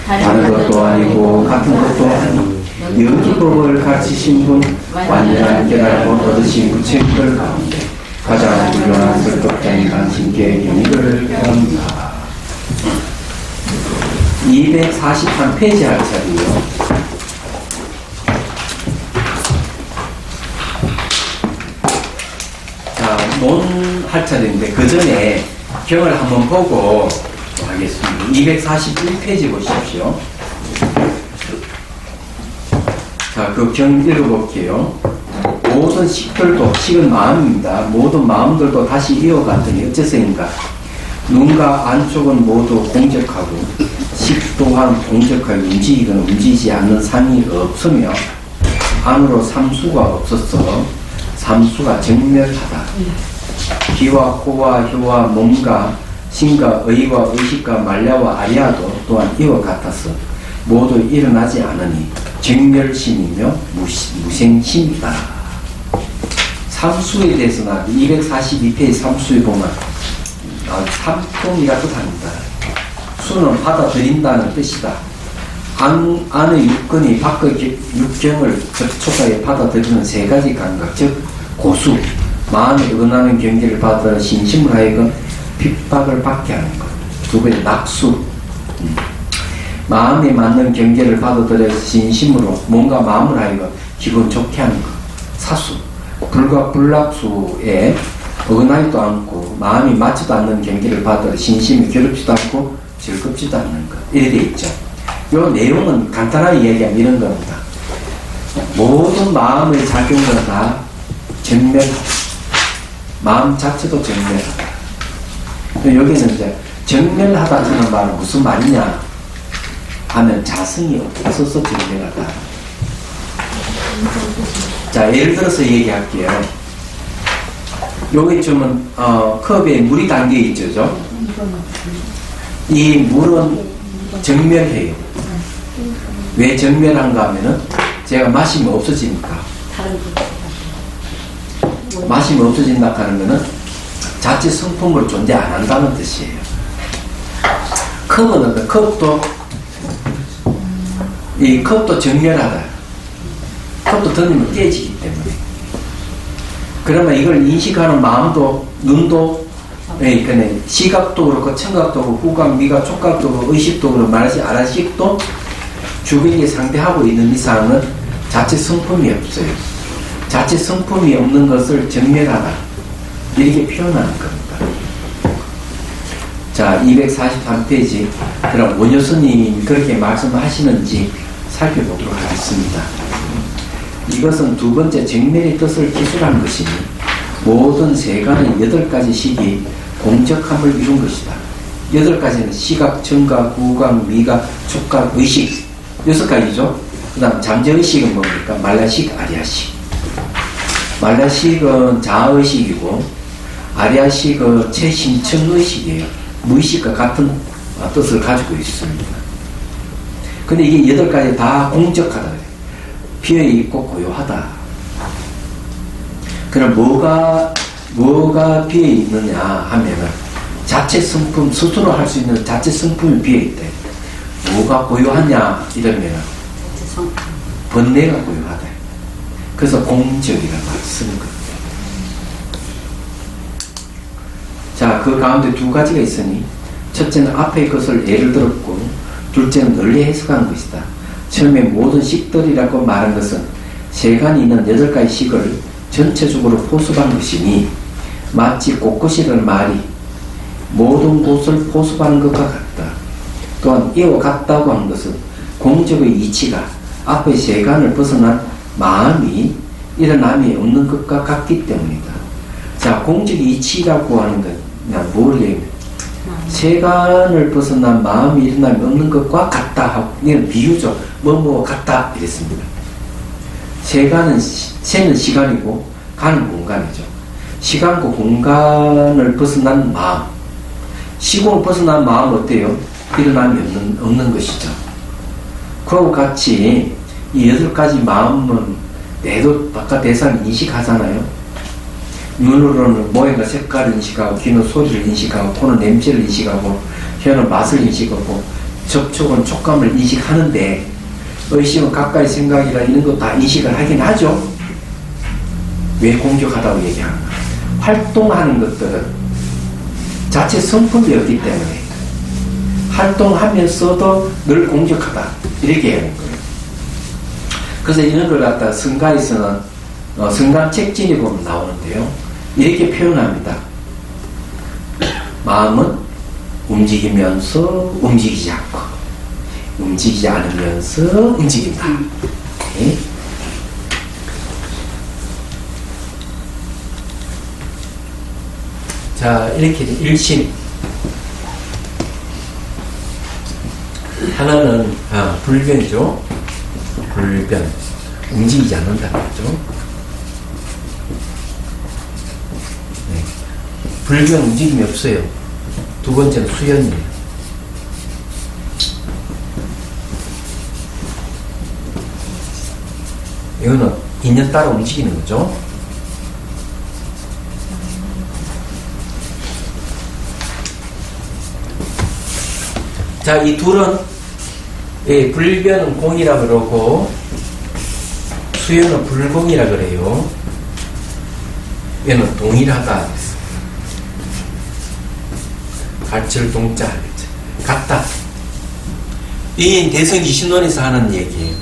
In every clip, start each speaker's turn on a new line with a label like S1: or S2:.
S1: 다른 것도 아니고 같은 것도 아니고 영기법을 가르치신 분, 완전한 깨달음을 얻으신 부처님들 가운데 가장 훌륭한 설법자인 당신께 경의를 표합니다. 243페이지 할 차례요. 자, 논할 차례인데 그 전에 경을 한번 보고 하겠습니다. 241페이지 보십시오. 자, 그 경 읽어볼게요. 모든 식들도, 식은 마음입니다. 모든 마음들도 다시 이어갔더니 어째서인가? 눈과 안쪽은 모두 공적하고 식 또한 공적하게 움직이거나 움직이지 않는 산이 없으며 안으로 삼수가 없었어 삼수가 정멸하다. 기와 코와 혀와 몸과 신과 의와 의식과 말야와 아리아도 또한 이와 같아서 모두 일어나지 않으니 정멸심이며 무생심이다. 삼수에 대해서는 242페이지 삼수에 보면 삼통이라 뜻합니다. 수는 받아들인다는 뜻이다. 안의 육근이 밖의 육경을 접촉하여 받아들이는 세 가지 감각, 즉 고수, 마음에 원하는 경계를 받아 신심을 하여금 핍박을 받게 하는 것. 두 번째 낙수, 마음에 맞는 경계를 받아들여 진심으로 뭔가 마음을 하여금 기분 좋게 하는 것. 사수, 불과 불락수에 어긋나지도 않고 마음이 맞지도 않는 경계를 받아 신심이 괴롭지도 않고 즐겁지도 않는 것. 이래 돼 있죠. 이 내용은 간단하게 얘기하면 이런 겁니다. 모든 마음의 작용은 다 전멸하다. 마음 자체도 전멸하다. 여기는 이제 전멸하다 하는 말은 무슨 말이냐 하면 자성이 없어서 전멸하다. 자, 예를 들어서 얘기할게요. 여기 지금은 컵에 물이 담겨 있죠. 이 물은 정멸해요. 왜 정멸한가 하면은 제가 마시면 없어지니까. 마시면 없어진다 하면은 자체 성품을 존재 안 한다는 뜻이에요. 컵은 컵도 정멸하다. 컵도 던지면 깨지기 때문에. 그러면 이걸 인식하는 마음도, 눈도, 시각도 그렇고, 청각도 그렇고, 후각, 미각, 촉각도 그렇고, 의식도 그렇고, 말하지 아라식도 주변에 상대하고 있는 이상은 자체 성품이 없어요. 자체 성품이 없는 것을 정멸하다. 이렇게 표현하는 겁니다. 자, 243페이지. 그럼 원효스님이 그렇게 말씀하시는지 살펴보도록 하겠습니다. 이것은 두 번째 정멸의 뜻을 기술한 것이니 모든 세간의 8가지 식이 공적함을 이룬 것이다. 8가지는 시각, 청각, 후각, 미각, 촉각, 의식 6가지죠. 그 다음 잠재의식은 뭡니까? 말라식, 아리아식. 말라식은 자아의식이고 아리아식은 최신청의식이에요. 무의식과 같은 뜻을 가지고 있습니다. 근데 이게 8가지 다 공적하다. 비어있고 고요하다. 그럼 뭐가 비어있느냐 하면은 자체 성품, 스스로 할 수 있는 자체 성품이 비어있대. 뭐가 고요하냐 이러면은 번뇌가 고요하다. 그래서 공적이라는 말을 쓰는 겁니다. 자, 그 가운데 2가지가 있으니 첫째는 앞의 것을 예를 들었고 둘째는 널리 해석한 것이다. 처음에 모든 식들이라고 말한 것은 세간이 있는 8가지 식을 전체적으로 포섭한 것이니 마치 곳곳이라는 말이 모든 곳을 포섭하는 것과 같다. 또한 이와 같다고 한 것은 공적의 이치가 앞의 세간을 벗어난 마음이 일어남이 없는 것과 같기 때문이다. 자, 공적의 이치라고 하는 건 그냥 뭘 얘기하면 세간을 벗어난 마음이 일어남이 없는 것과 같다 하고 이건 비유죠. 뭐뭐 같다 이랬습니다. 세는 시간이고 간은 공간이죠. 시간과 공간을 벗어난 마음, 시공을 벗어난 마음은 어때요? 일어남이 없는 것이죠. 그와 같이 이 8가지 마음은 내도 바깥 대상을 인식하잖아요. 눈으로는 모양과 색깔을 인식하고, 귀는 소리를 인식하고, 코는 냄새를 인식하고, 혀는 맛을 인식하고, 접촉은 촉감을 인식하는데 의식은 가까이 생각이나 이런 거 다 인식을 하긴 하죠. 왜 공격하다고 얘기하는가? 활동하는 것들은 자체 성품이 없기 때문에 활동하면서도 늘 공격하다 이렇게 하는 거예요. 그래서 이런 걸 갖다 성가에서는 성감책진이 보면 나오는데요. 이렇게 표현합니다. 마음은 움직이면서 움직이지 않고 움직이지 않으면서 움직인다. 네? 자, 이렇게 일심. 하나는 불변이죠. 불변. 움직이지 않는다는 거죠. 네. 불변 움직임이 없어요. 두 번째는 수연이에요. 이거는 인연 따라 움직이는 거죠. 자, 이 둘은 불변은 공이라 그러고 수연은 불공이라 그래요. 얘는 동일하다. 갈철동자 같다. 이 대성이신론에서 하는 얘기예요.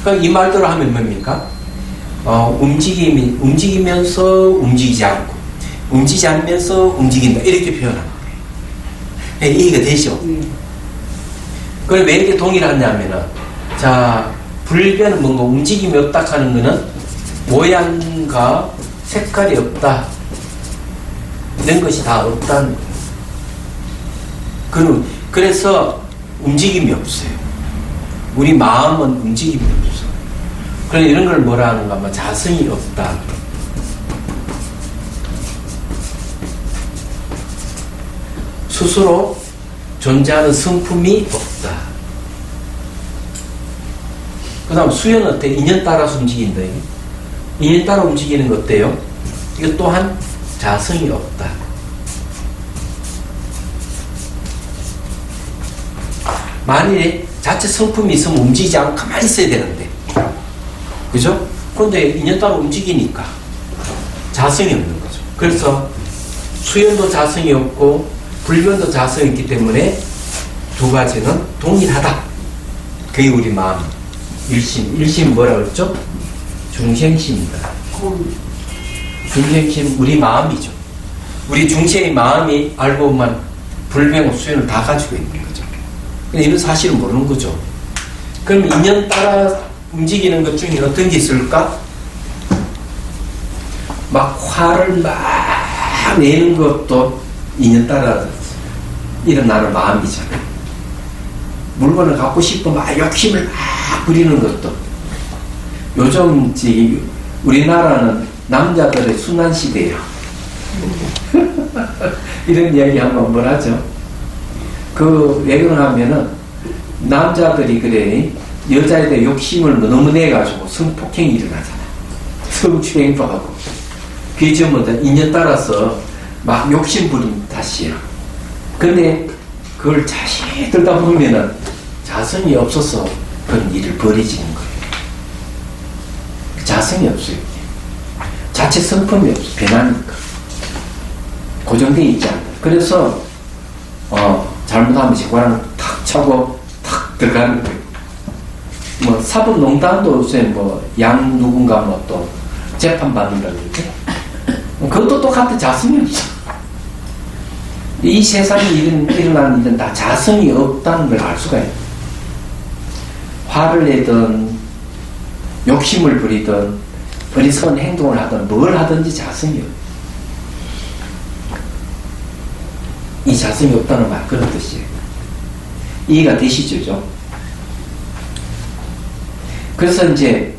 S1: 그러니까 이 말대로 하면 뭡니까? 움직이면서 움직이지 않고 움직이지 않으면서 움직인다 이렇게 표현합니다. 이해가 되죠? 그걸 왜 이렇게 동일하냐면은 자 불변은 뭔가 움직임이 없다 하는 거는 모양과 색깔이 없다 이런 것이 다 없다는 거예요. 그래서 움직임이 없어요. 우리 마음은 움직임이 없어. 그래서 이런 걸 뭐라 하는가 하면 자성이 없다. 스스로 존재하는 성품이 없다. 그 다음 수연은 어때? 인연 따라서 움직인다. 인연 따라 움직이는 거 어때요? 이거 또한 자성이 없다. 만일에 자체 성품이 있으면 움직이지 않고 가만히 있어야 되는데 그죠? 그런데 인연 따라 움직이니까 자성이 없는 거죠. 그래서 수연도 자성이 없고 불변도 자성이 있기 때문에 두 가지는 동일하다. 그게 우리 마음 일심. 일심 뭐라 그랬죠? 중생심이다. 중생심 우리 마음이죠. 우리 중생의 마음이 알고 보면 불변과 수연을 다 가지고 있는 거죠. 근데 이런 사실은 모르는 거죠. 그럼 인연 따라 움직이는 것 중에 어떤 게 있을까? 막 화를 막 내는 것도 인연 따라 일어나는 마음이잖아요. 물건을 갖고 싶고 막 욕심을 막 부리는 것도 요즘 우리나라는 남자들의 순환 시대예요. 이런 이야기 하면 뭘 하죠? 왜 그러냐면은 남자들이 그래 여자에 대해 욕심을 너무 내가지고 성폭행이 일어나잖아. 성추행도 하고 그게 전부 다 인연 따라서 막 욕심 부린 탓이에요. 근데 그걸 자세히 들다 보면은 자성이 없어서 그런 일을 벌이지는 거예요. 자성이 없어요. 자체 성품이 없어. 변하니까. 고정되어 있지 않아요. 그래서 잘못하면 재관을 탁 차고 탁 들어가는 거예요. 뭐 사법농단도 요새 양 누군가 또 재판받는다고 그러죠. 그것도 똑같아. 자성이 없어. 이 세상에 일어나는 일은 다 자성이 없다는 걸 알 수가 있어요. 화를 내든 욕심을 부리든 어리석은 행동을 하든 뭘 하든지 자성이 없어요. 이 자성이 없다는 말 그런 뜻이에요. 이해가 되시죠? 그래서 이제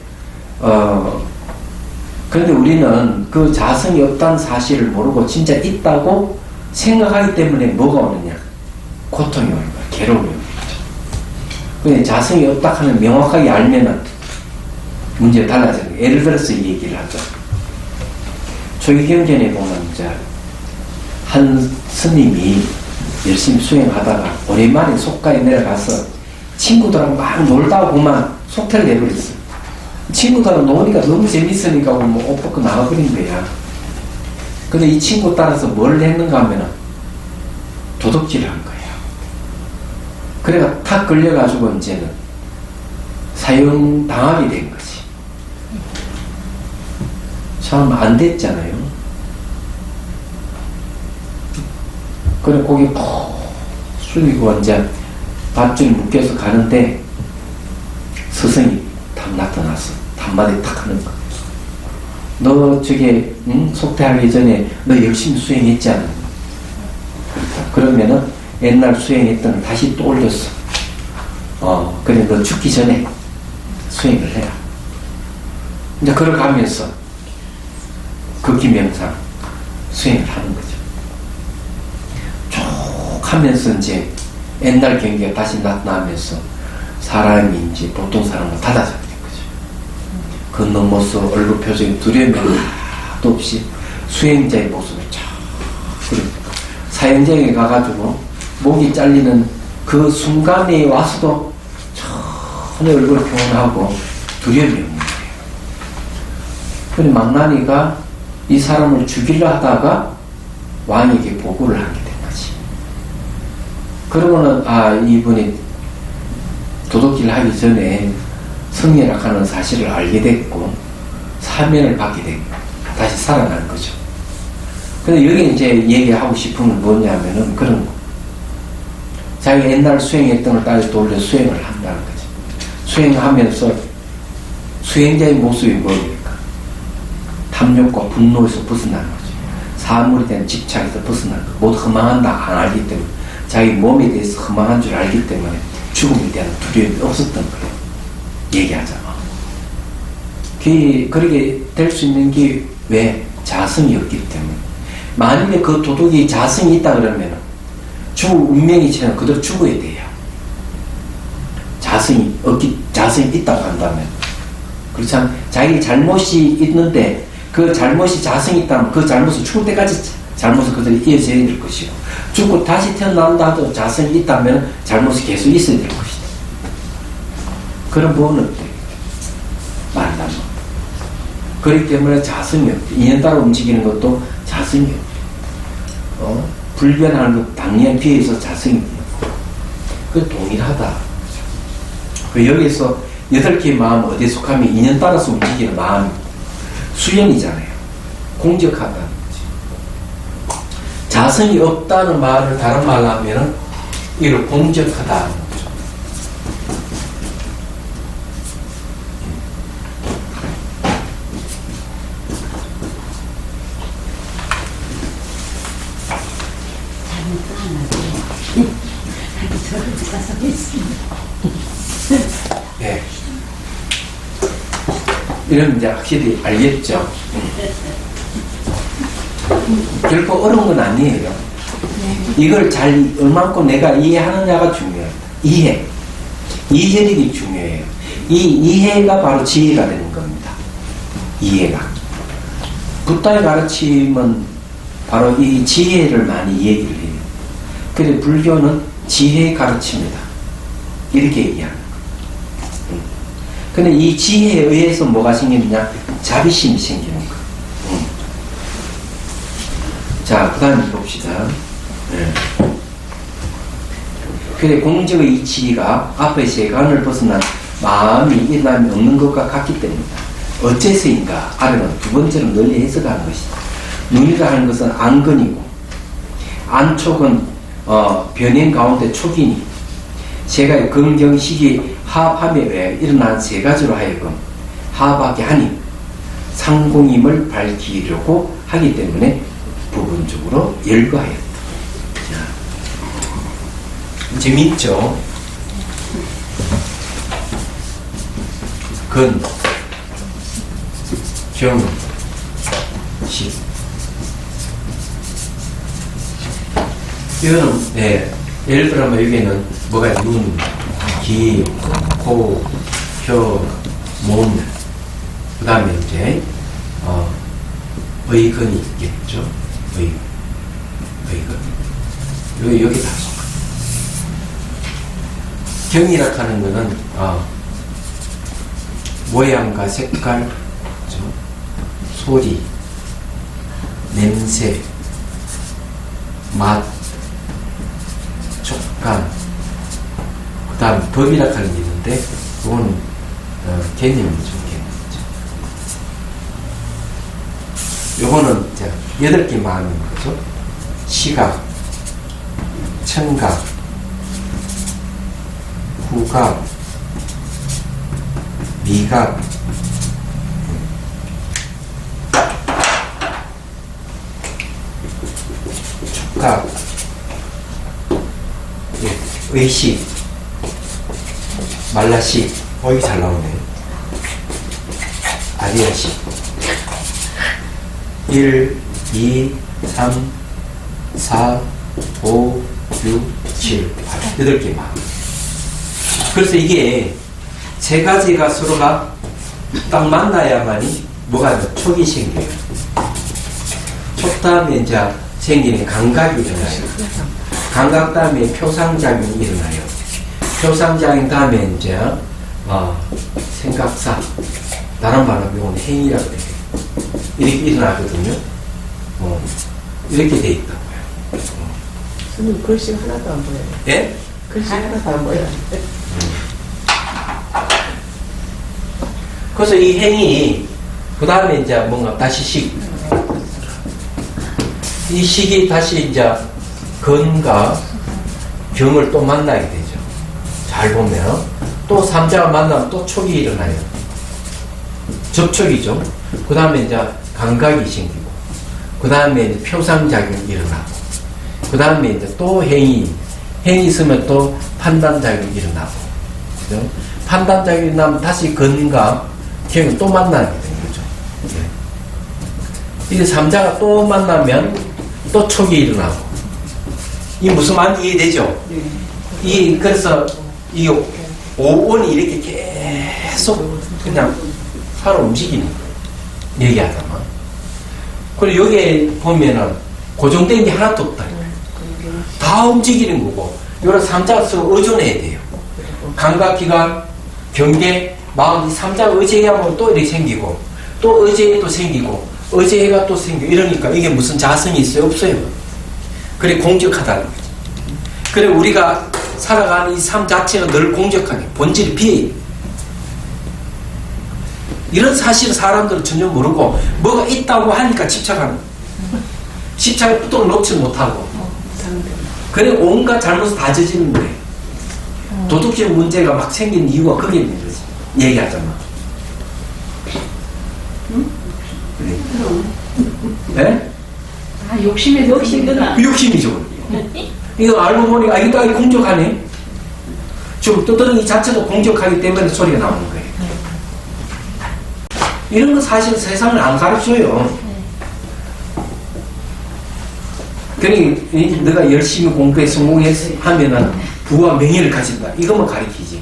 S1: 그런데 우리는 그 자성이 없다는 사실을 모르고 진짜 있다고 생각하기 때문에 뭐가 오느냐? 고통이 오는 거야. 괴로움이 오는 거죠. 근데 자성이 없다 하면 명확하게 알면은 문제가 달라져요. 예를 들어서 이 얘기를 하죠. 초기경전에 보면 이제 한 스님이 열심히 수행하다가 오랜만에 속가에 내려가서 친구들하고 막 놀다 보면 속태를 내버렸어. 친구들하고 노니까 너무 재밌으니까 뭐 옷 벗고 나가버린 거야. 근데 이 친구 따라서 뭘 했는가 하면은 도둑질을 한 거야. 그래가 탁 걸려가지고 이제는 사형당하게 된 거지. 참 안 됐잖아요. 그래 고개 푹 숙이고 이제 밧줄 묶여서 가는데 스승이 딱 나타났어. 한마디 탁 하는 거. 너 저게 속퇴하기 전에 너 열심히 수행했지 않았니? 그러면은 옛날 수행했던 걸 다시 또 올렸어. 그래 너 죽기 전에 수행을 해라. 이제 걸어가면서 극기명상 수행을 하는 거죠. 쭉 하면서 이제 옛날 경계가 다시 나타나면서 사람이 이제 보통 사람과 달라졌는 거죠. 겉넘어서 얼굴 표정이 두려움이 하나도 없이 수행자의 모습을 쫙 그립니다. 사형장에 가가지고 목이 잘리는 그 순간에 와서도 전혀 얼굴을 표현하고 두려움이 없는 거예요. 그런데 망나니가 이 사람을 죽이려 하다가 왕에게 보고를 하게 된 거지. 그러고는 이분이 도둑질 하기 전에 성례락하는 사실을 알게 됐고 사면을 받게 됐고 다시 살아난 거죠. 근데 여기 이제 얘기하고 싶은 건 뭐냐면은 그런 거. 자기가 옛날 수행했던 걸 다시 돌려 수행을 한다는 거죠. 수행하면서 수행자의 모습이 뭡니까? 탐욕과 분노에서 벗어나는 거죠. 사물에 대한 집착에서 벗어나는 거. 모두 허망한다 안 알기 때문에 자기 몸에 대해서 허망한 줄 알기 때문에 죽음에 대한 두려움이 없었던 거예요. 얘기하자면. 그렇게 될 수 있는 게 왜? 자성이 없기 때문에. 만약에 그 도둑이 자성이 있다 그러면 죽을 운명이 지나면 그대로 죽어야 돼요. 자성이 있다고 한다면. 그렇잖아. 자기 잘못이 있는데 그 잘못이 자성이 있다면 그 잘못을 죽을 때까지 잘못을 그대로 이어져야 될 것이고 죽고 다시 태어난다 하도 자성이 있다면 잘못이 계속 있어야 될 것이다. 그런 부분은 어때요? 말한다면. 그렇기 때문에 자성이 없대. 인연 따라 움직이는 것도 자성이 없대. 불변하는 것 당연히 비해서 자성이 없는 거. 그 동일하다. 여기서 8개의 마음 어디에 속하면 인연 따라서 움직이는 마음이 수연이잖아요. 공적하다는 거지. 자성이 없다는 말을 다른 말로 하면은 이걸 공적하다는 거죠. 네. 이런 이제 확실히 알겠죠. 결코 어려운 건 아니에요. 이걸 얼만큼 내가 이해하느냐가 중요해요. 이해력이 중요해요. 이 이해가 바로 지혜가 되는 겁니다. 이해가. 붓다의 가르침은 바로 이 지혜를 많이 얘기를 해요. 그래서 불교는 지혜의 가르침이다. 이렇게 얘기하는 거예요. 근데 이 지혜에 의해서 뭐가 생기느냐? 자비심이 생기는 거예요. 자, 그 다음에 봅시다. 그래, 공적의 이 지혜가 앞의 세간을 벗어난 마음이 일어남이 없는 것과 같기 때문이다. 어째서인가? 아래는 두 번째로 널리 해석하는 것이다. 눈이라 하는 것은 안근이고, 안촉은 변행 가운데 촉이니, 세가의 긍정식이 하합함에 의해 일어난 세 가지로 하여금 하합하게 하니 상공임을 밝히려고 하기 때문에 부분적으로 열거하였다. 자, 재밌죠? 근, 경, 식. 이거는, 예를 들면 여기에는 뭐가 눈, 귀, 코, 혀, 몸, 그 다음에 이제, 의근이 있겠죠? 의근. 여기 다 속아. 경이라 하는 거는 모양과 색깔, 그죠? 소리, 냄새, 맛, 촉감, 그 다음 법이라 하는 게 있는데 그건 개념이죠. 요거는 이제 8개 마음인 거죠. 시각, 청각, 후각, 미각, 촉각, 의식, 말라식, 이게 잘 나오네. 아리아식. 1, 2, 3, 4, 5, 6, 7, 8, 8개 마음. 그래서 이게 세 가지가 서로가 딱 만나야만이 뭐가 촉이 생겨요. 촉 다음에 이제 생기는 감각이 일어나요. 감각 다음에 표상작용이 일어나요. 표상작용 다음에 이제 생각사, 다른 말로 이건 행위라고 해요. 이렇게 일어나거든요. 이렇게 돼 있다고요.
S2: 선생님 글씨가 하나도 안 보여요.
S1: 예?
S2: 글씨가 하나도 안 보여요.
S1: 그래서 이 행위, 그 다음에 이제 뭔가 다시 식. 이 식이 다시 이제 건과 경을 또 만나게 되죠. 잘 보면. 또 삼자가 만나면 또 촉이 일어나요. 접촉이죠. 그 다음에 이제 감각이 생기고, 그 다음에 이제 표상작용이 일어나고, 그 다음에 이제 또 행위 있으면 또 판단작용이 일어나고, 그죠? 판단작용이 나면 다시 건과 경이 또 만나게 되는 거죠. 이제 삼자가 또 만나면 또 촉이 일어나고, 이 무슨 말인지 이해되죠? 그래서 이 오온이 이렇게 계속 그냥 바로 움직이는 거예요. 얘기하자면. 그리고 여기에 보면은 고정된 게 하나도 없다. 다 움직이는 거고, 이런 삼자가 서로 의존해야 돼요. 감각기관, 경계, 마음, 이 삼자가 의제하면 또 이렇게 생기고, 또 의제도 생기고, 의제가 또 생기고, 이러니까 이게 무슨 자성이 있어요? 없어요. 그래, 공적하다는 거죠. 그래, 우리가 살아가는 이 삶 자체가 늘 공적하게, 본질이 비어있는. 이런 사실을 사람들은 전혀 모르고 뭐가 있다고 하니까 집착하는 거예요. 집착을 붙도록 놓지 못하고 그래 온갖 잘못을 다 저지르는 거예요. 도덕적 문제가 막 생긴 이유가 거기에 있는 거지. 얘기하자면. 네?
S3: 욕심에 욕심이구나.
S1: 욕심이죠. 이거 알고 보니까 이거 공적하네. 지금 떠드는 자체도 공적하기 때문에 소리가 나오는 거예요. 이런 건 사실 세상을 안 가르쳐요. 그러니 내가 열심히 공부해 성공하면은 부와 명예를 가진다. 이것만 가르치지.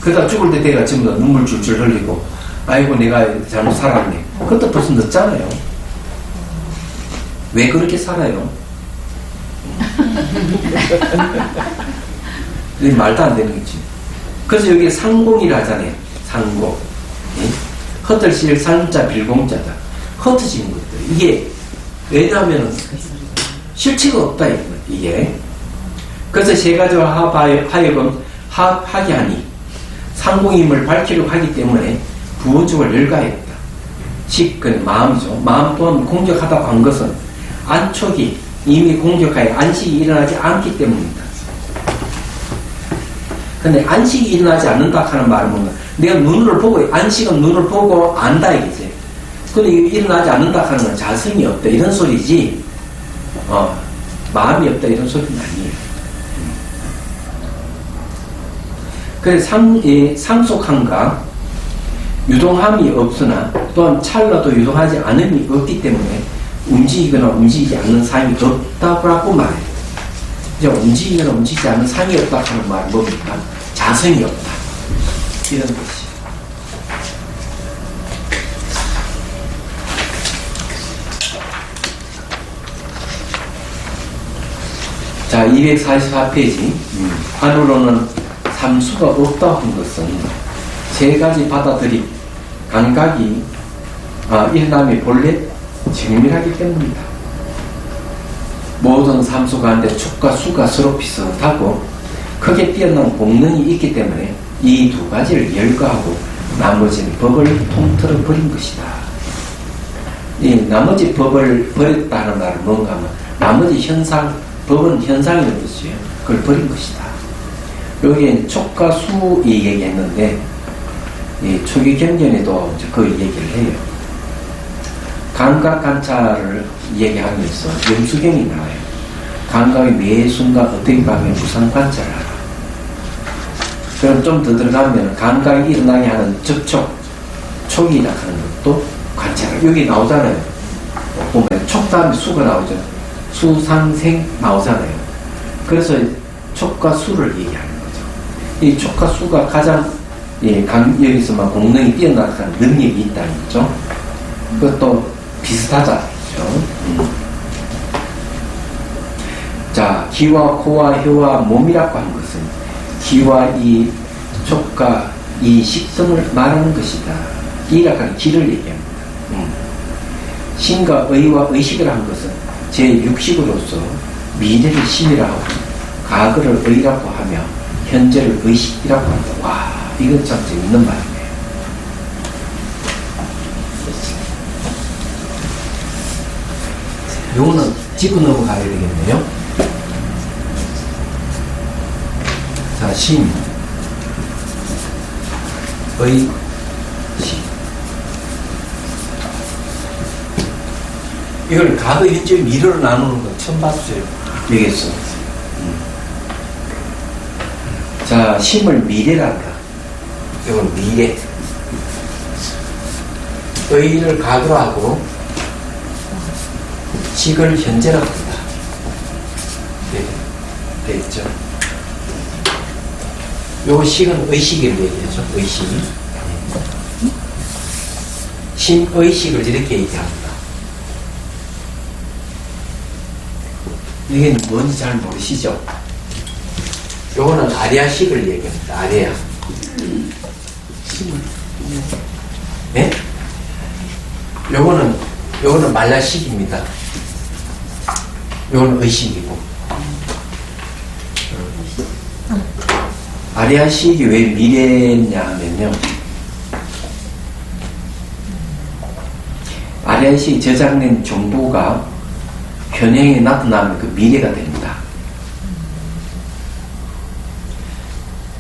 S1: 그러다 죽을 때 내가 전부 다 눈물 줄줄 흘리고 아이고 내가 잘못 살았네. 그것도 벌써 늦잖아요. 왜 그렇게 살아요? 말도 안 되는 거지. 그래서 여기 상공이라 하잖아요. 상공. 흩어질 상자 빌공자다. 흩어지는 것들. 이게 왜냐하면 실체가 없다 이게. 그래서 세 가지와 하여금 하게 하니 상공임을 밝히려고 하기 때문에 부원적을 열가했다. 식근 마음이죠. 마음 또한 공적하다고 한 것은 안촉이 이미 공적하에 안식이 일어나지 않기 때문입니다. 근데 안식이 일어나지 않는다 하는 말은 뭔가 내가 눈을 보고 안식은 눈을 보고 안다 이거지. 근데 일어나지 않는다 하는 건 자성이 없다 이런 소리지 마음이 없다 이런 소리는 아니에요. 그래서 상속함과 유동함이 없으나 또한 찰나도 유동하지 않음이 없기 때문에 움직이거나 움직이지 않는 삶이 없다고 말해요. 이제 움직이거나 움직이지 않는 삶이 없다 하는 말은 뭡니까? 자성이 없다. 이런 것이. 자, 244페이지. 안으로는 삼수가 없다고 한 것은 세 가지 받아들임, 감각이 일남이 본래 정밀하기 때문이다. 모든 삼수 가운데 축과 수가 서로 비슷하고 크게 뛰어난 공능이 있기 때문에 이 두 가지를 열거하고 나머지는 법을 통틀어 버린 것이다. 이 나머지 법을 버렸다는 말은 뭔가 하면 나머지 현상, 법은 현상이라는 뜻이에요. 그걸 버린 것이다. 여기에 촉과 수 이 얘기했는데 이 초기 경전에도 그 얘기를 해요. 감각 관찰을 얘기하면서 영수경이 나와요. 감각의 매 순간 어떻게 가면 무상 관찰을 하라. 그럼 좀 더 들어가면 감각이 일어나게 하는 접촉, 촉이라 하는 것도 관찰을. 여기 나오잖아요. 보면 촉 다음에 수가 나오죠. 수상생 나오잖아요. 그래서 촉과 수를 얘기하는 거죠. 이 촉과 수가 가장 여기서만 공능이 뛰어나가는 능력이 있다는 거죠. 그것도 비슷하잖아요. 자, 귀와 코와 혀와 몸이라고 하는 것은 귀와 이 촉과 이 식성을 말하는 것이다. 이라고 하는 기를 얘기합니다. 신과 의와 의식을 한 것은 제6식으로서 미래를 심이라고 하고 과거를 의라고 하며 현재를 의식이라고 한다. 와, 이건 참 재밌는 말이네요. 요거는 짚고 넘어가야 되겠네요. 자, 심, 의, 식. 이걸 과거, 현재, 미래로 나누는 건 처음 봤어요. 여기서. 자, 심을 미래란다. 이건 미래. 의를 과거로 하고, 식을 현재라고 한다. 네, 됐죠? 요 식은 의식을 얘기하죠. 의식. 심의식을 이렇게 얘기합니다. 이게 뭔지 잘 모르시죠? 요거는 아리아식을 얘기합니다. 아리아. 네? 요거는 말라식입니다. 요거는 의식이고. 아리아식이 왜 미래냐 하면요. 아리아식이 저장된 정보가 현행에 나타나면 그 미래가 됩니다.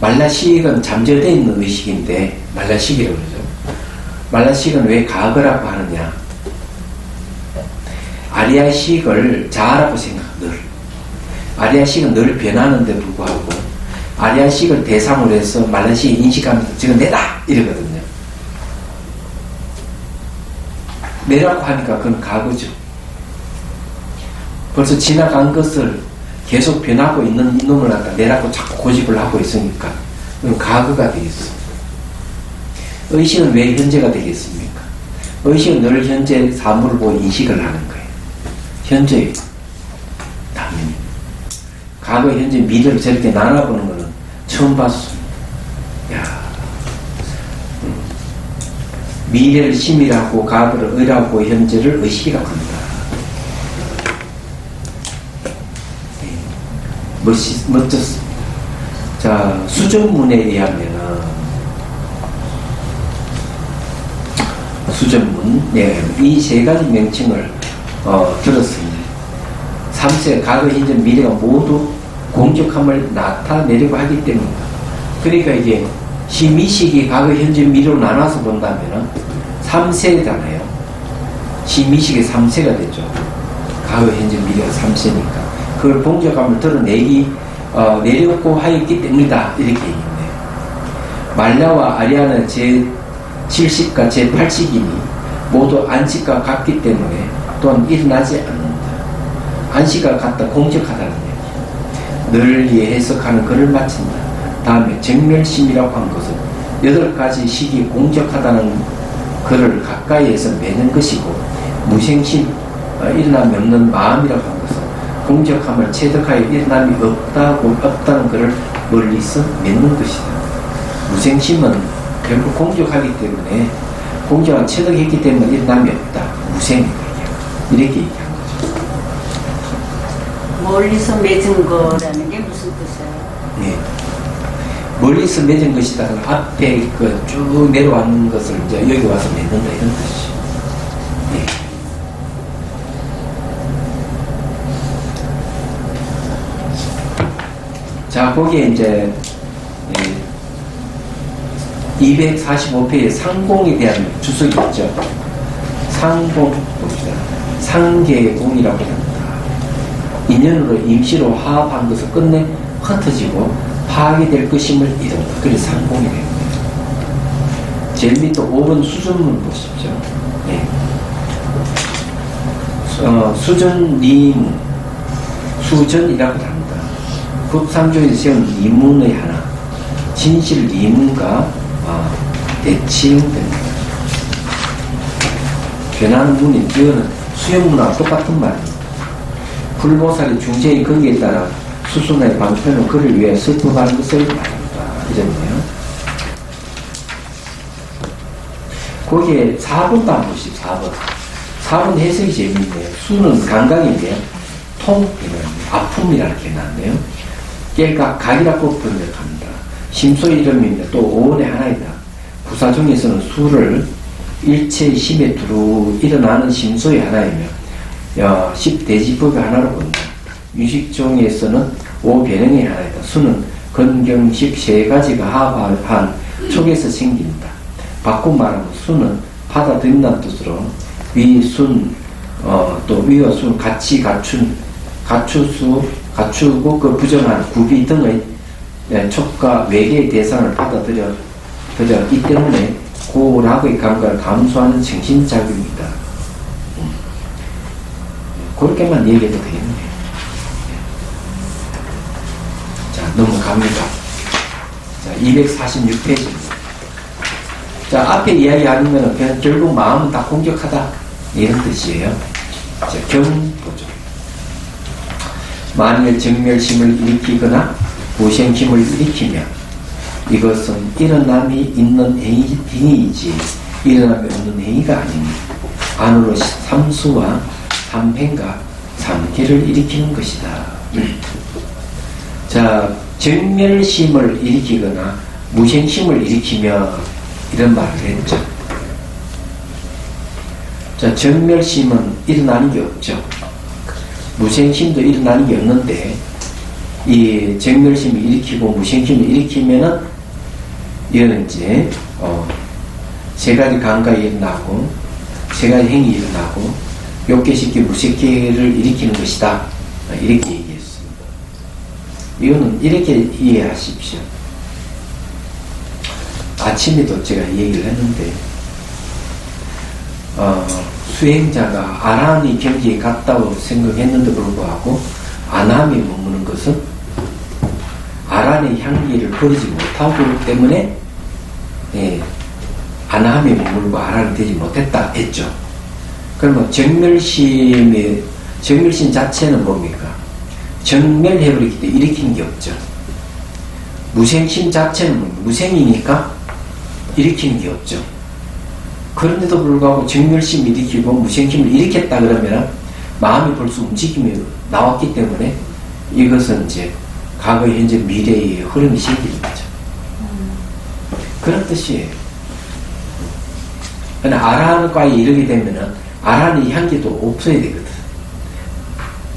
S1: 말라식은 잠재되어 있는 의식인데 말라식이라고 그러죠. 말라식은 왜 과거라고 하느냐. 아리아식을 자아라고 생각한다. 아리아식은 늘 변하는데 불구하고 아리아식을 대상으로 해서 말라식이 인식하면서 지금 내다! 이러거든요. 내라고 하니까 그건 과거죠. 벌써 지나간 것을 계속 변하고 있는 이놈을 갖다 내라고 자꾸 고집을 하고 있으니까 그건 과거가 되겠어. 의식은 왜 현재가 되겠습니까? 의식은 늘 현재 사물을 보고 인식을 하는 거예요. 현재 당연히. 과거, 현재, 미래를 저렇게 나눠보는 거는 처음 봤습니다. 야, 미래를 심이라고, 과거를 의라고, 현재를 의식이라고 합니다. 멋졌습니다. 자, 수전문에 의하면 수전문, 이 세 가지 명칭을 들었습니다. 3세, 과거, 현재, 미래가 모두 공적함을 나타내려고 하기 때문이다. 그러니까 이게 심의식이 과거, 현재, 미래로 나눠서 본다면 3세잖아요. 심의식이 3세가 되죠. 과거, 현재, 미래가 3세니까. 그걸 공적함을 내려고 하였기 때문이다. 이렇게 얘기했네요. 말라와 아리아는 제7식과 제8식이니 모두 안식과 같기 때문에 또한 일어나지 않는다. 안식과 같다, 공적하다는 얘기. 널리 해석하는 글을 마친다. 다음에 정멸심이라고 한 것은 8가지 식이 공적하다는 글을 가까이에서 매는 것이고, 무생심, 일어남이 없는 마음이라고 한 것은 공적함을 체득하여 일어남이 없다는 것을 멀리서 맺는 것이다. 무생심은 결국 공적하기 때문에 공적을 체득했기 때문에 일어남이 없다. 무생이다. 이렇게 얘기한 거죠.
S4: 멀리서 맺은 거라는 게 무슨 뜻이에요?
S1: 네. 멀리서 맺은 것이다. 앞에 쭉 내려왔는 것을 이제 여기 와서 맺는다 이런 뜻이죠. 네. 자, 거기에 이제 245페이지에 상공에 대한 주석이 있죠. 상공 봅시다. 상계공이라고 합니다. 인연으로 임시로 화합한 것을 끝내 흩어지고 파괴될 것임을 이룬다. 그래서 상공이 됩니다. 제일 밑에 5번 수준문 보십시오. 네. 수전 니무 수전이라고 합니다. 급삼조에서 세운 니문의 하나 진실 니문과 대치용됩니다. 변하는 문인 이거는 수영문화와 똑같은 말입니다. 불보살이 중재의 거기에 따라 수순의 방편은 그를 위해 슬퍼하는 것을 말합니다. 이랬네요. 거기에 4번도 안 보시죠. 4번. 4번 해석이 재미있네요. 수는 감각인데 아픔이라는 게 나왔네요. 깨가 각이라고 번역합니다. 심소의 이름입니다. 또 오원의 하나이다. 부사종에서는 수를 일체의 심에 두루 일어나는 심소의 하나이며 10대지법의 하나로 본다. 유식종에서는 5변형의 하나이다. 수는 건경식 세 가지가 합한 촉에서 생긴다. 바꿔 말하면 수는 받아들인다는 뜻으로 위순 또 위와 순 같이 갖추고 그 부정한 구비 등의 촉과 외계의 대상을 받아들여 이 때문에 고락의 감각을 감수하는 정신작용이다. 그렇게만 얘기해도 되겠네요. 자, 넘어갑니다. 자, 246페이지입니다. 자, 앞에 이야기하면 그냥 결국 마음은 다 공격하다. 이런 뜻이에요. 자, 경 보죠. 만일 정멸심을 일으키거나 무생심을 일으키면 이것은 일어남이 있는 행위이지 일어남이 없는 행위가 아닙니다. 안으로 삼수와 삼행과 삼계를 일으키는 것이다. 자, 정멸심을 일으키거나 무생심을 일으키며 이런 말을 했죠. 자, 정멸심은 일어나는 게 없죠. 무생심도 일어나는 게 없는데 이 정멸심을 일으키고 무생심을 일으키면은 이거는 이제 세 가지 감각이 일어나고 세 가지 행위 일어나고 욕계식계 무색계를 일으키는 것이다. 이렇게 얘기했습니다. 이거는 이렇게 이해하십시오. 아침에도 제가 얘기를 했는데 수행자가 아라한의 경지에 갔다고 생각했는데 불구하고 안함에 머무는 것은 아란의 향기를 버리지 못하고 때문에 안함에 머물고 아란이 되지 못했다 했죠. 그러면 정멸심 자체는 뭡니까? 정멸해버리기 때문에 일으키는 게 없죠. 무생심 자체는 뭡니까? 무생이니까 일으키는 게 없죠. 그런데도 불구하고 정멸심을 일으키고 무생심을 일으켰다 그러면 마음이 벌써 움직임이 나왔기 때문에 이것은 이제 과거, 현재, 미래의 흐름이 생기는 거죠. 그런 뜻이에요. 그러나 아라한과에 이르게 되면은 아라한의 향기도 없어야 되거든.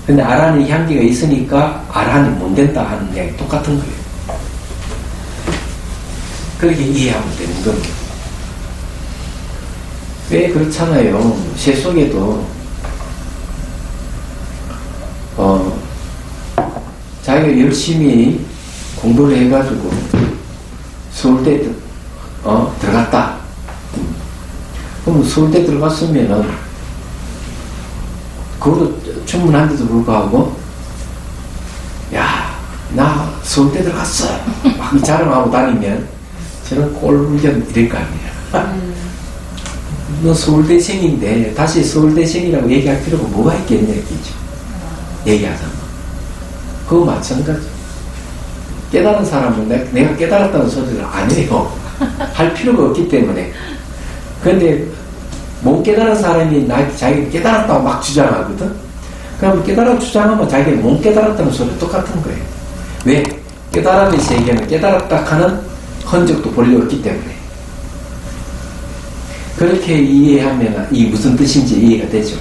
S1: 근데 아라한의 향기가 있으니까 아라한이 못 된다 하는 이야기 똑같은 거예요. 그렇게 이해하면 되는 겁니다. 왜 그렇잖아요. 새 속에도 자기가 열심히 공부를 해가지고 서울대 들어갔다. 그럼 서울대 들어갔으면은 그것도 충분한데도 불구하고 야, 나 서울대 들어갔어 막 자랑하고 다니면 저는 꼴불견 이럴 거 아니에요. 너 서울대생인데 다시 서울대생이라고 얘기할 필요가 뭐가 있겠냐 이거죠. 얘기하잖아. 그거 마찬가지. 깨달은 사람은 내가 깨달았다는 소리를 안 해요. 할 필요가 없기 때문에. 그런데 못 깨달은 사람이 자기가 깨달았다고 막 주장하거든. 그럼 깨달아 주장하면 자기가 못 깨달았다는 소리 똑같은 거예요. 왜? 깨달음의 세계는 깨달았다 하는 흔적도 본래 없기 때문에. 그렇게 이해하면 이 무슨 뜻인지 이해가 되죠.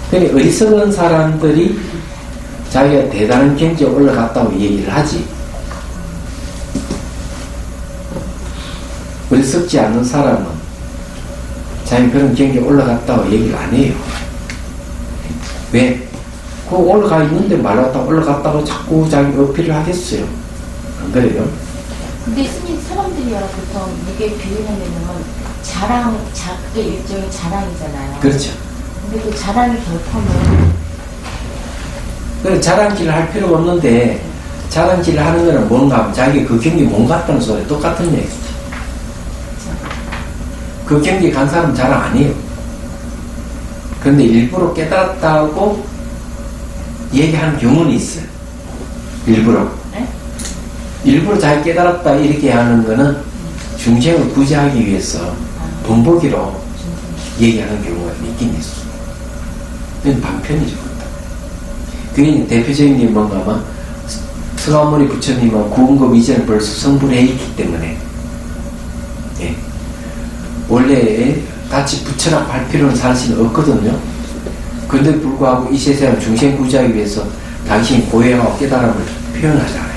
S1: 그러니까 어리석은 사람들이 자기가 대단한 경지에 올라갔다고 얘기를 하지. 어리석지 않는 사람은 자기 그런 경지에 올라갔다고 얘기를 안 해요. 왜? 그 올라가 있는데 올라갔다고 자꾸 자기 어필을 하겠어요. 안 그래요?
S3: 근데 스님 사람들이야 보통 이게 비유하면은 그게 일종의 자랑이잖아요.
S1: 그렇죠.
S3: 근데 그 자랑이 결코
S1: 그래서 자랑질을 할 필요가 없는데 자랑질을 하는 거는 뭔가 하면 자기 그 경기 못 갔다는 소리 똑같은 얘기지. 그 경기 간 사람은 자랑 아니에요. 그런데 일부러 깨달았다고 얘기하는 경우는 있어요. 일부러.
S3: 네?
S1: 일부러 자기 깨달았다 이렇게 하는 거는 중생을 구제하기 위해서 본보기로 얘기하는 경우가 있긴 있어. 이건 방편이죠. 그게 대표적인 게 뭔가 하면 서가모니 부처님은 구원급 이전에 벌써 성불해 있기 때문에 예. 원래 같이 부처라고 할 필요는 사실 없거든요. 그런데 불구하고 이 세상을 중생 구제하기 위해서 당신이 고해하고 깨달음을 표현하잖아요.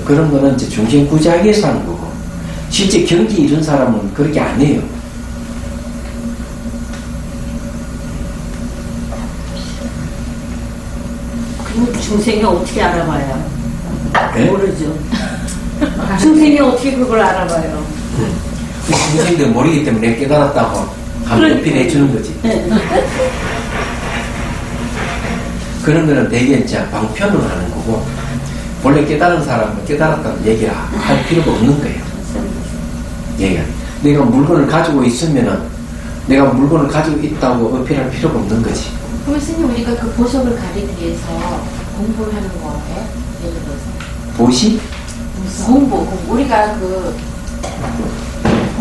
S1: 그런 거는 이제 중생 구제하기 위해서 하는 거고 실제 경기 이룬 사람은 그렇게 안 해요.
S4: 그럼 중생이 어떻게 알아봐요?
S1: 네?
S4: 모르죠. 중생이 어떻게 그걸 알아봐요?
S1: 그 중생들 모르기 때문에 깨달았다고 하면 어필해 주는 거지. 그런 거는 대개 이제 방편으로 하는 거고 원래 깨달은 사람은 깨달았다는 얘기를 할 필요가 없는 거예요. 얘가 내가 물건을 가지고 있으면은 내가 물건을 가지고 있다고 어필할 필요가 없는 거지.
S3: 그럼 스님 우리가 그 보석을 가리기 위해서 공부를 하는 거예요? 예를 들어서
S1: 보시?
S3: 공부 우리가 그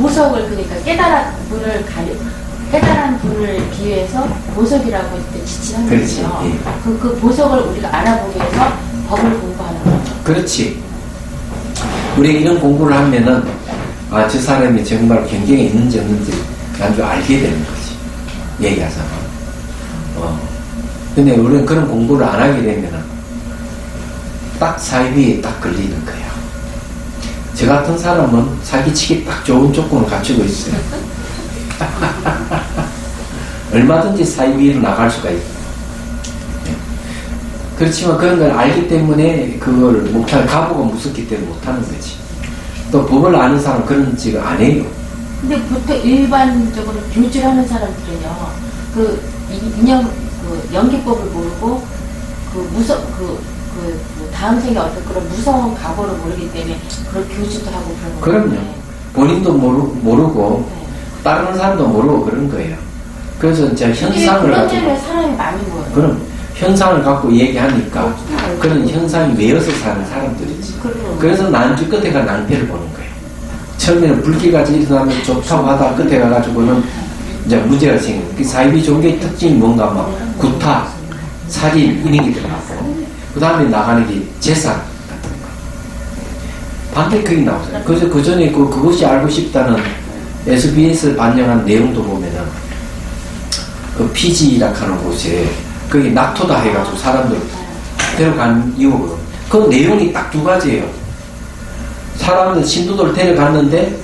S3: 보석을 그러니까 깨달은 분을 기회해서 보석이라고 이렇게 지칭하는
S1: 그렇지.
S3: 거죠.
S1: 예.
S3: 그 보석을 우리가 알아보기 위해서 법을 공부하는 거죠.
S1: 그렇지. 우리가 이런 공부를 하면은 저 사람이 정말 경경에 있는지 없는지 아주 알게 되는 거지. 얘기하자면. 근데 우리는 그런 공부를 안 하게 되면은 딱 사이비에 딱 걸리는 거야. 저 같은 사람은 사기치기 딱 좋은 조건을 갖추고 있어요. 얼마든지 사이비로 나갈 수가 있고. 그렇지만 그런 걸 알기 때문에 그걸 못하는, 가보가 무섭기 때문에 못하는 거지. 또 법을 아는 사람은 그런 짓을 안 해요.
S3: 근데 보통 일반적으로 교주하는 사람들은요, 그 연기법을 모르고 뭐 다음 생에 어떤 그런 무서운 각오를 모르기 때문에 그런 교주도 하고 그런 거예요.
S1: 그럼요. 본인도 모르고
S3: 네.
S1: 다른 사람도 모르고 그런 거예요. 그래서 이제 현상을
S3: 그런
S1: 가지고
S3: 데는 사람이 많이 모여요.
S1: 그럼 현상을 갖고 얘기하니까 그런 현상이 매여서 사는 사람들이지. 그래서 난주 끝에 가 낭패를 보는 거예요. 처음에는 불길같이 일어나면 좋다고 하다 끝에 가가지고는 이제 문제가 생겨요. 그 사이비 종교의 특징이 뭔가 막 구타, 살인 이런 게 들어가고 그 다음에 나가는 게 재산 같은 거. 반대 그게 나오잖아요. 그래서 그 전에 그것이 알고 싶다는 SBS 반영한 내용도 보면은 그 피지라고 하는 곳에 거기 낙토다 해가지고 사람들 데려간 이유거든. 그 내용이 딱 두 가지예요. 사람들 신도들 데려갔는데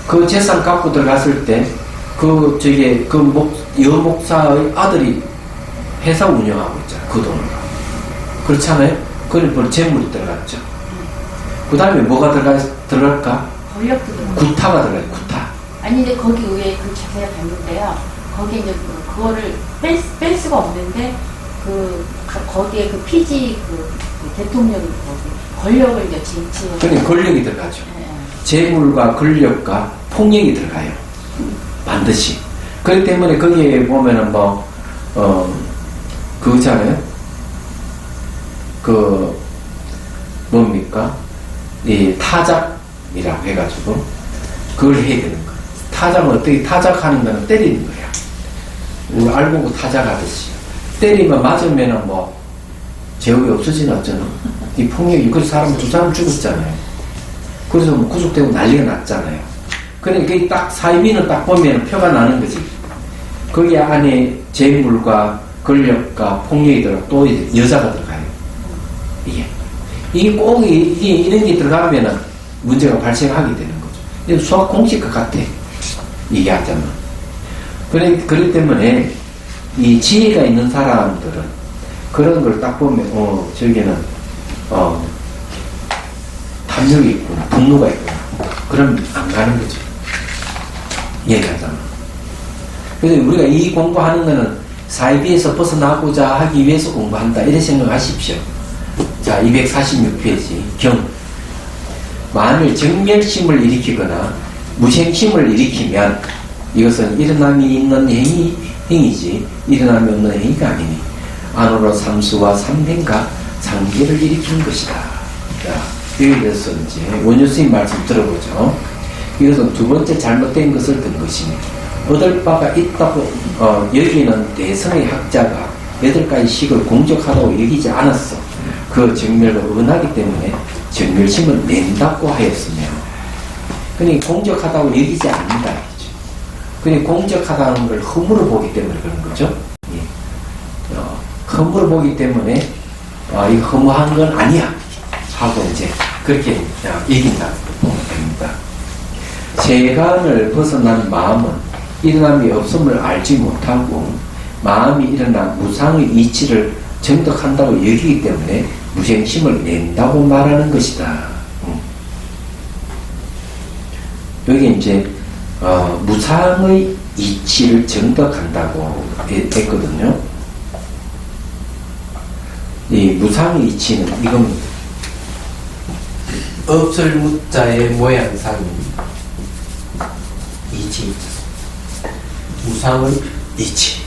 S1: 그 재산 갖고 들어갔을 때 여목사의 아들이 회사 운영하고 있잖아. 그 돈을. 그렇잖아요? 그래 재물이 들어갔죠. 그 다음에 뭐가 들어갈까?
S3: 권력도 들어가요.
S1: 구타가 들어가요. 구타.
S3: 아니 근데 거기 의외에 그 자세히 봤는데요. 거기에 이제 그거를 뺄 수가 없는데 거기에 그 피지 대통령이 권력을 이제 쟁취해서
S1: 그러니까 권력이 들어가죠.
S3: 네.
S1: 재물과 권력과 폭력이 들어가요. 반드시. 그렇기 때문에 거기에 보면은 그거잖아요. 뭡니까? 이 타작이라고 해가지고, 그걸 해야 되는 거야. 타작은 어떻게, 타작하는 거는 때리는 거야. 우리 알고 타작하듯이. 때리면 맞으면은 뭐, 제국이 없어지나 어쩌나. 이 폭력이, 그래서 사람 2사람 죽었잖아요. 그래서 뭐 구속되고 난리가 났잖아요. 그러니까 그 딱, 사이비는 딱 보면 표가 나는 거지. 거기 안에 재물과 권력과 폭력이 들어가, 또 여자가 들어가요. 이게 꼭, 이런 게 들어가면은 문제가 발생하게 되는 거죠. 이게 수학 공식과 같아. 이게 하자면. 그렇기 때문에 이 지혜가 있는 사람들은 그런 걸 딱 보면, 저기는, 탐욕이 있구나, 분노가 있구나. 그럼 안 가는 거죠. 얘기하자면. 그래서 우리가 이 공부하는 거는 사이비에서 벗어나고자 하기 위해서 공부한다. 이렇게 생각하십시오. 자, 246페이지. 경. 만일 정멸심을 일으키거나 무생심을 일으키면 이것은 일어남이 있는 행위지 일어남이 없는 행위가 아니니 안으로 삼수와 삼행과 상기를 일으키는 것이다. 자, 여기에 대해서 이제 원효스님 말씀 들어보죠. 이것은 두 번째 잘못된 것을 든 것이니 얻을 바가 있다고 여기는 대성의 학자가 8가지 식을 공적하다고 여기지 않았어. 그 정멸과 은하기 때문에 정멸심을 낸다고 하였으며 그러니 공적하다고 여기지 않는다. 그러니 공적하다는 걸 허물을 보기 때문에 그런 거죠. 예. 허물을 보기 때문에 이거 허무한 건 아니야 하고 이제 그렇게 얘긴다고 보면 됩니다. 세간을 벗어난 마음은 일어남이 없음을 알지 못하고 마음이 일어나 무상의 이치를 정득한다고 여기기 때문에 무생심을 낸다고 말하는 것이다. 여기 이제 무상의 이치를 정득한다고 했거든요. 이 무상의 이치는 이겁니다. 없을 무자의 모양상 이치, 무상의 이치.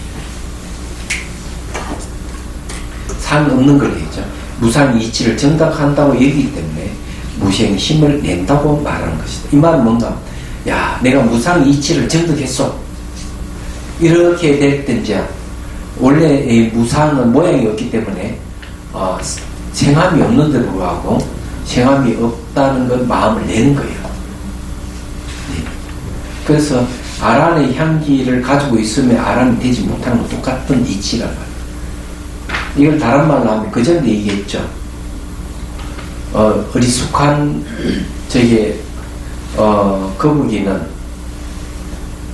S1: 상 없는 걸 얘기죠. 무상 이치를 정답한다고 얘기하기 때문에 무생심을 낸다고 말하는 것이다. 이 말은 뭔가, 야, 내가 무상 이치를 정득했어. 이렇게 됐든지, 원래 이 무상은 모양이 없기 때문에, 생함이 없는데 불구하고, 생함이 없다는 건 마음을 내는 거예요. 그래서, 아란의 향기를 가지고 있으면 아란이 되지 못하는 건 똑같은 이치란 말이에요. 이걸 다른 말로 하면 그전에 얘기했죠. 어리숙한 거북이는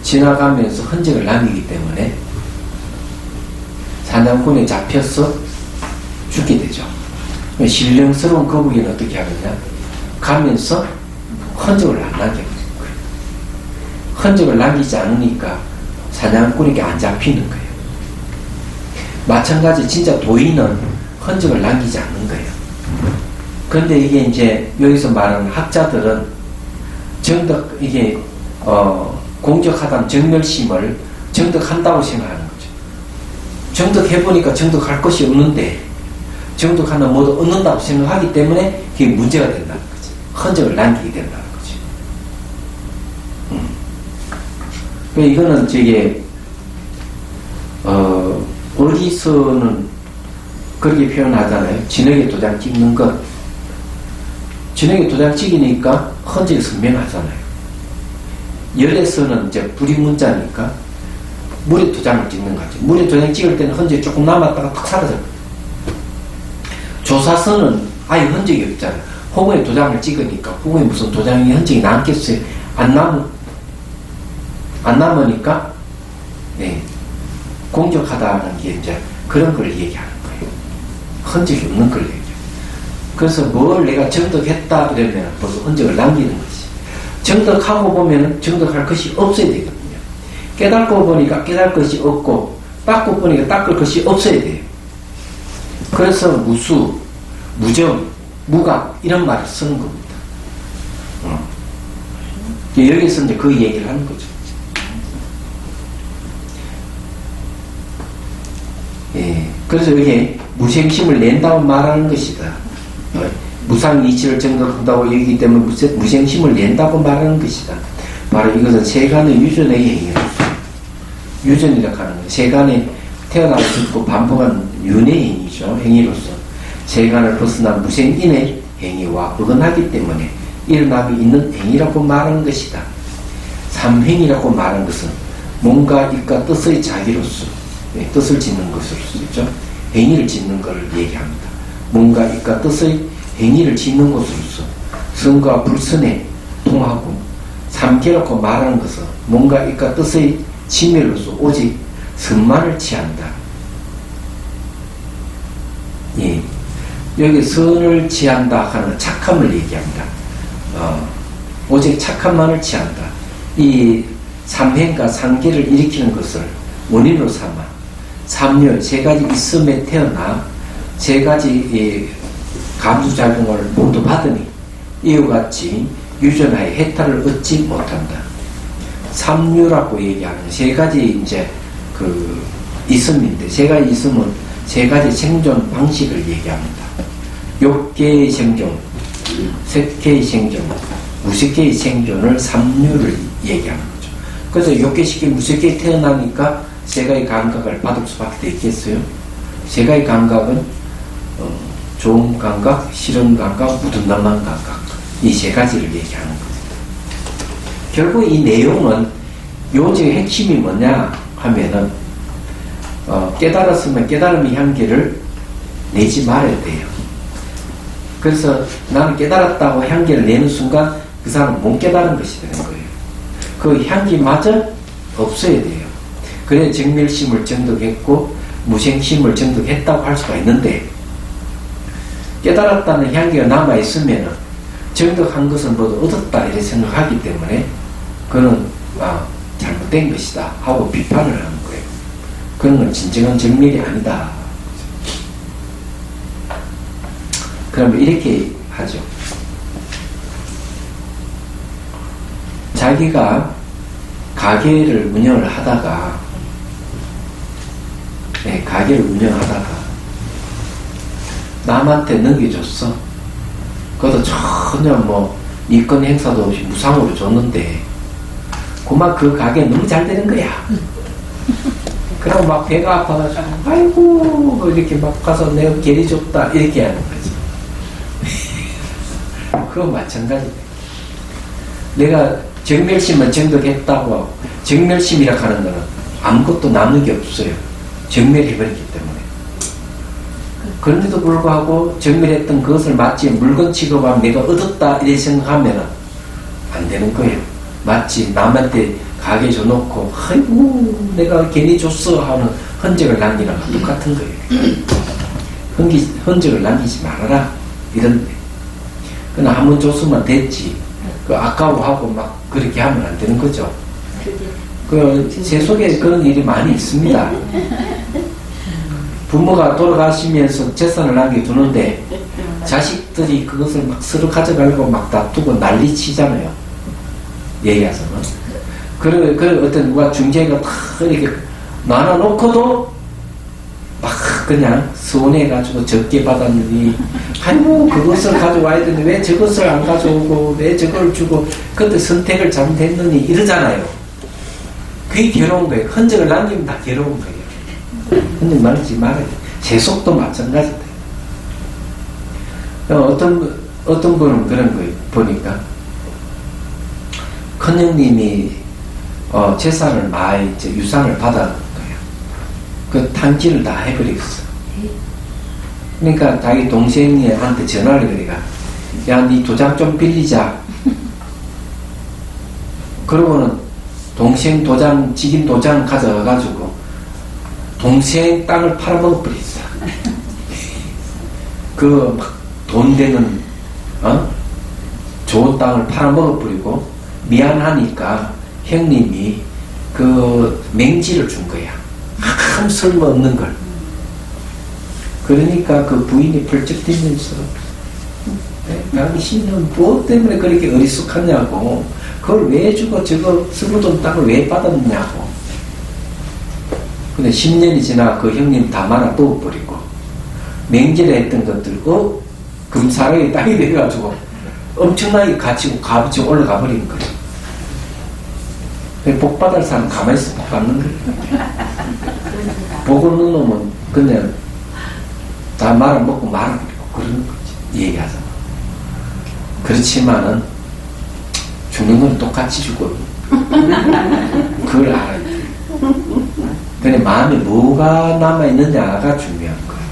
S1: 지나가면서 흔적을 남기기 때문에 사냥꾼에 잡혀서 죽게 되죠. 신령스러운 거북이는 어떻게 하느냐? 가면서 흔적을 안 남겨버리는 거예요. 흔적을 남기지 않으니까 사냥꾼에게 안 잡히는 거예요. 마찬가지 진짜 도인은 흔적을 남기지 않는 거예요. 그런데 이게 이제 여기서 말하는 학자들은 정득 이게 공적하다는 정멸심을 정득한다고 생각하는 거죠. 정득해보니까 정득할 것이 없는데 정득하면 모두 얻는다고 생각하기 때문에 그게 문제가 된다는 거죠. 흔적을 남기게 된다는 거죠. 이거는 저게 어디서는 그렇게 표현하잖아요. 진흙에 도장 찍는 것. 진흙에 도장 찍으니까 흔적이 선명하잖아요. 열에서는 이제 불이 문자니까 물에 도장을 찍는 거죠. 물에 도장 찍을 때는 흔적이 조금 남았다가 탁 사라져요. 조사서는 아예 흔적이 없잖아요. 호구에 도장을 찍으니까 호구에 무슨 도장이 흔적이 남겠어요? 안 남으니까 네. 공적하다는 게 이제 그런 걸 얘기하는 거예요. 흔적이 없는 걸 얘기해요. 그래서 뭘 내가 정득했다 이러면 벌써 흔적을 남기는 거지. 정득하고 보면 정득할 것이 없어야 되거든요. 깨닫고 보니까 깨달을 것이 없고 닦고 보니까 닦을 것이 없어야 돼요. 그래서 무수, 무정, 무각 이런 말을 쓰는 겁니다. 여기서 이제 그 얘기를 하는 거죠. 그래서 이게 무생심을 낸다고 말하는 것이다. 무상이치를 증거한다고 얘기하기 때문에 무생심을 낸다고 말하는 것이다. 바로 이것은 세간의 유전의 행위로서, 유전이라 하는 거예요. 세간에 태어나고 죽고 반복한 윤의 행위죠. 행위로서 세간을 벗어난 무생인의 행위와 어긋나기 때문에 일어나고 있는 행위라고 말하는 것이다. 삼행이라고 말하는 것은 뭔가 이과 뜻의 자기로서, 뜻을 짓는 것으로서 있죠. 행위를 짓는 것을 얘기합니다. 뭔가 이과 뜻의 행위를 짓는 것으로서 선과 불선에 통하고, 삼계라고 말하는 것은 뭔가 이과 뜻의 지멸로서 오직 선만을 취한다. 예. 여기 선을 취한다 하는 착함을 얘기합니다. 오직 착함만을 취한다. 이 삼행과 상계를 일으키는 것을 원인으로 삼아 삼열 세 가지 있음에 태어나 세 가지 감수작용을 모두 받으니 이와 같이 유전하에 해탈을 얻지 못한다. 삼류라고 얘기하는 세 가지 이제 그 있음인데, 세 가지 있음은 세 가지 생존 방식을 얘기합니다. 6개의 생존, 색개의 생존, 무색개의 생존을 삼류를 얘기하는 거죠. 그래서 6개씩 무색개에 태어나니까 세 가지 감각을 받을 수밖에 돼 있겠어요? 세 가지 감각은 좋은 감각, 싫은 감각, 무든남한 감각, 이 세 가지를 얘기하는 거죠. 결국 이 내용은 요지의 핵심이 뭐냐 하면은 깨달았으면 깨달음의 향기를 내지 말아야 돼요. 그래서 나는 깨달았다고 향기를 내는 순간 그 사람은 못 깨달은 것이 되는 거예요. 그 향기마저 없어야 돼요. 그래야 정멸심을 증득했고 무생심을 증득했다고 할 수가 있는데, 깨달았다는 향기가 남아있으면 증득한 것은 모두 얻었다 이렇게 생각하기 때문에 그는 잘못된 것이다 하고 비판을 하는 거예요. 그런 건 진정한 정멸이 아니다. 그러면 이렇게 하죠. 자기가 가게를 운영을 하다가, 가게를 운영하다가 남한테 넘겨줬어. 그것도 전혀 뭐 이권 행사도 없이 무상으로 줬는데 그만 그 가게 너무 잘 되는 거야. 그럼 막 배가 아파가지고 아이고 이렇게 막 가서 내가 계리 줬다 이렇게 하는 거지. 그거 마찬가지다. 내가 정멸심은 증득했다고 하고, 정멸심이라 하는 거는 아무것도 남는 게 없어요. 정멸해버렸기 때문에. 그런데도 불구하고 정멸했던 그것을 마치 물건 취급하면 내가 얻었다 이렇게 생각하면 안 되는 거예요. 마치 남한테 가게 줘놓고 아이고 내가 괜히 줬어 하는 흔적을 남기는 거 똑같은 거예요. 흔적을 남기지 말아라 이런. 그냥 한 번 줬으면 됐지. 그 아까워하고 막 그렇게 하면 안 되는 거죠. 제 속에 그런 일이 많이 있습니다. 부모가 돌아가시면서 재산을 남겨두는데 자식들이 그것을 막 서로 가져가려고 막 다투고 난리 치잖아요. 얘기해서는. 그 어떤 누가 중재가 다 이렇게 나눠놓고도 막 그냥 서운해가지고 적게 받았느니 아이고 그것을 가져와야 되는데 왜 저것을 안 가져오고 왜 저걸 주고 그때 선택을 잘못했느니 이러잖아요. 그게 괴로운 거예요. 흔적을 남기면 다 괴로운 거예요. 흔적 남기지 말아야 돼. 세속도 마찬가지다. 어떤 분은 그런 거예요. 보니까 큰형님이 재산을 많이 이제 유산을 받았는 거예요. 그 탕진을 다 해버리겠어. 그러니까 자기 동생한테 전화를 그래가 야 니 도장 좀 빌리자. 그러고는 동생 도장 직인 도장 가져가가지고 동생 땅을 팔아먹어버렸어. 그 막 돈 되는 좋은 땅을 팔아먹어버리고 미안하니까 형님이 그 맹지를 준 거야. 아무 쓸모없는 걸. 그러니까 그 부인이 펄쩍 뛰면서 당신은 무엇 때문에 그렇게 어리숙하냐고, 그걸 왜 주고 저거 쓸모없는 땅을 왜 받았냐고. 근데 10년이 지나 그 형님 다 말아 뽑아버리고 맹절에 했던 것들 금사락에 땅이 돼가지고 엄청나게 갇히고 값어치 올라가 버리는 거예요. 복 받을 사람 가만히 있어 복 받는 거예요. 복을 넣는 놈은 그냥 다 말아먹고 말아버리고 그러는 거지. 얘기하잖아. 그렇지만은 죽는 건 똑같이 죽어요. 그걸 알아야 돼. 근데 마음에 뭐가 남아있느냐가 중요한 거예요.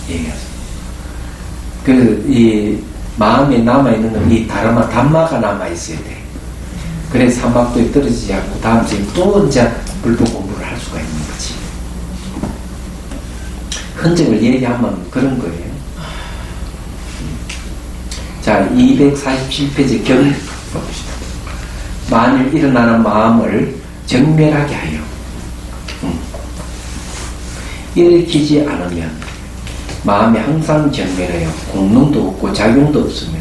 S1: 얘기하죠. 이 마음에 남아있는 건 이 담마가 남아있어야 돼. 그래 사막도에 떨어지지 않고 다음 주에 또 이제 불법 공부를 할 수가 있는 거지. 흔적을 얘기하면 그런 거예요. 자, 247페이지 견 봅시다. 만일 일어나는 마음을 정멸하게 하여 일으키지 않으면 마음이 항상 정멸하여 공능도 없고 작용도 없으며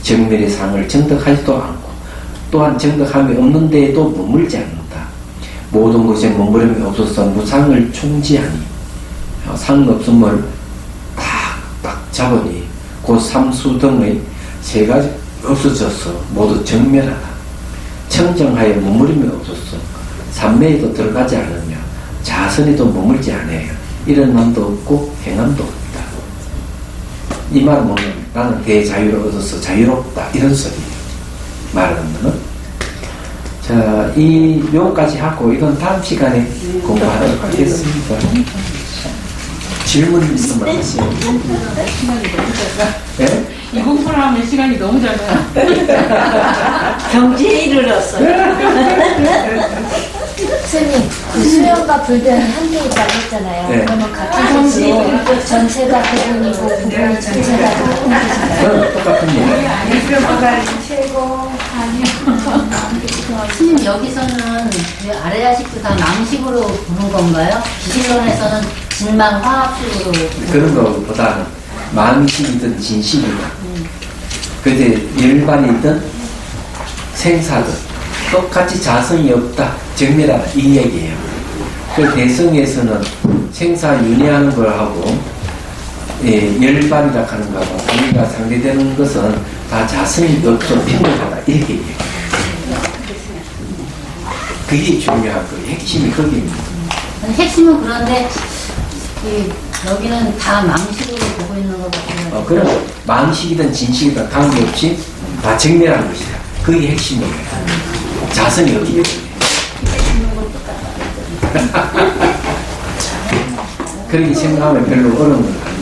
S1: 정멸의 상을 정득하지도 않고 또한 정득함이 없는 데에도 머물지 않는다. 모든 것에 머무름이 없어서 무상을 총지하니 상 없음을 딱 잡으니 곧 삼수 등의 세 가지 없어져서 모두 정멸하다. 청정하여 머무림이 없어서 삼매에도 들어가지 않으며 자선에도 머물지 않아요. 이런 마음도 없고 행함도 없다. 이 말은 뭐냐면 나는 대자유를 얻어서 자유롭다 이런 소리예요. 말하면은 자, 요까지 하고 이건 다음 시간에 공부하도록 하겠습니다. 질문 있으면 하세요. 네?
S5: 이 공부를 하면 시간이 너무 잘 가요.
S4: 경지에 이르렀어요.
S3: 스님, 그 수영과 불변은 한개 있다고 했잖아요.
S1: 네.
S3: 그러면 같은 것도 전체가 그분이고 부분이 전체가 그분이잖아요.
S1: 그건 똑같은 얘기예요.
S6: 스님 여기서는 그 아래자식도 다 망식으로 보는 건가요? 기신론에서는 진망 화합식으로
S1: 그런 것보다는 망식이든 진실이든 그때 열반이든 생사든 똑같이 자성이 없다 정밀하다 이 얘기예요. 그 대성에서는 생사 윤회하는 걸 하고 열반이라 하는 거하고 우리가 상대되는 것은 다 자성이 없어 평등하다 이렇게 얘기해요. 그게 중요한 거예요. 핵심이 거기입니다.
S6: 핵심은 그런데 여기는 다 망식으로 보고 있는 것 같아요.
S1: 그럼 망식이든 진식이든 관계없이 다 정밀한 것이다. 그게 핵심이에요. 자성이 없기 때문에. 그렇게 생각하면 별로 어려운 건 아니에요.